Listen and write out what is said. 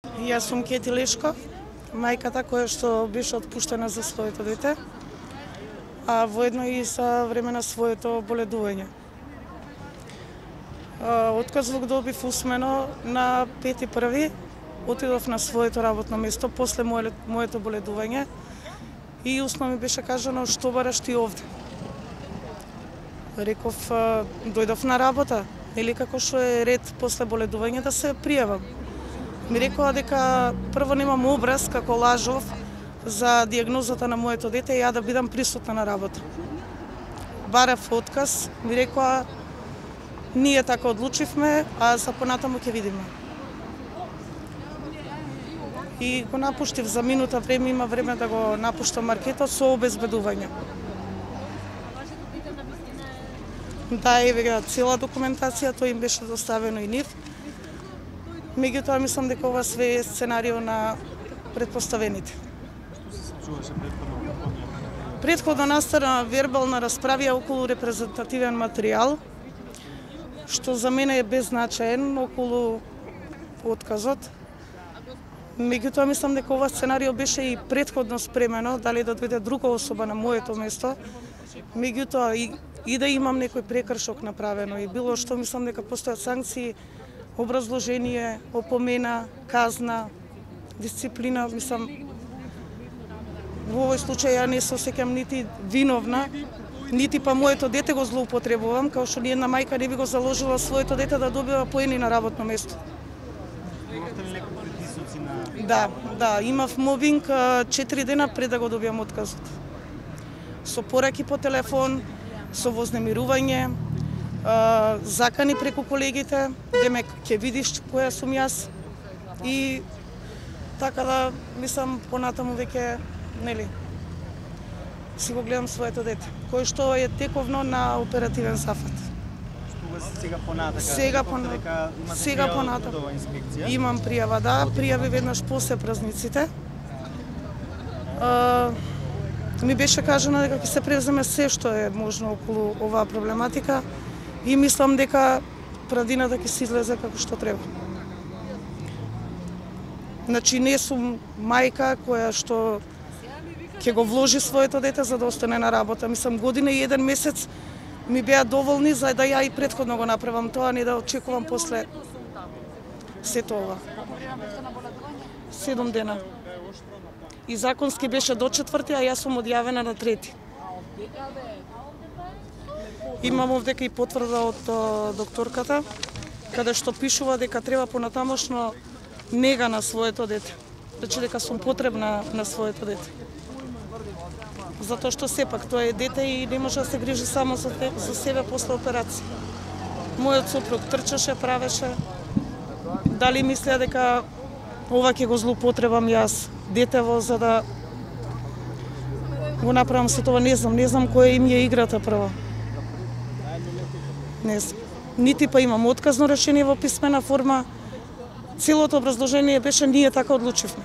Јас сум Кети Лешко, мајката која што беше отпуштена за своето дете, а воедно и за време на своето боледување. Отказ го добив усмено на 5.1. Отидов на своето работно место после моето боледување и усно ми беше кажано што бараш ти овде. Реков, дојдов на работа, или како што е ред после боледување да се пријавам. Ми рекоа дека прво немам образ како лажов за дијагнозата на моето дете и ја да бидам присутна на работа. Барав отказ, ми рекоа ние така одлучивме, а за понатаму ќе видиме. И го напуштив за минута време, има време да го напуштам маркетот со обезбедување. Да, еве цела документација, тој им беше доставено и нив. Меѓутоа мислам дека ова све е сценарио на претпоставените. Претходно настана вербална расправија околу репрезентативен материјал, што за мене е беззначаен околу отказот. Меѓутоа мислам дека ова сценарио беше и претходно спремено, дали да дојде друга особа на моето место. Меѓутоа и да имам некој прекршок направено и било што, мислам дека постојат санкции, образложение, опомена, казна, дисциплина, мислам, во овој случај ја не се осеќам нити виновна, нити па моето дете го злоупотребувам, као што ниедна мајка не би го заложила своето дете да добива поени на работно место. Да, имав мобинг 4 дена пред да го добијам отказот. Со пораки по телефон, со вознемирување, закани преку колегите, демек ќе видиш која сум јас и така да мислам понатаму веќе си го гледам своето дете, кој што е тековно на оперативен зафат. Сега понатаму. Имам пријава, да, пријави веднаш после празниците. Ми беше кажано дека ќе се превземе се што е можно околу оваа проблематика и мислам дека правдината ќе се излезе како што треба. Значи не сум мајка која што ќе го вложи своето дете за да остане на работа. Мислам година и 1 месец ми беа доволни за да ја и претходно го направам тоа, не да очекувам после сето ова. 7 дена. И законски беше до 4, а јас сум одјавена на 3. Имам овдека и потврда од докторката, каде што пишува дека треба понатамошно нега на своето дете. Значи дека сум потребна на своето дете. Затоа што сепак тоа е дете и не може да се грижи само за себе после операција. Мојот сопруг трчаше, правеше. Дали мислеа дека ова ќе го злоупотребам јас детево за да го направам се тоа, не знам која им е играта прво. Не знам. Нити па имам отказно решение во писмена форма. Целото образложение беше ние така одлучивме.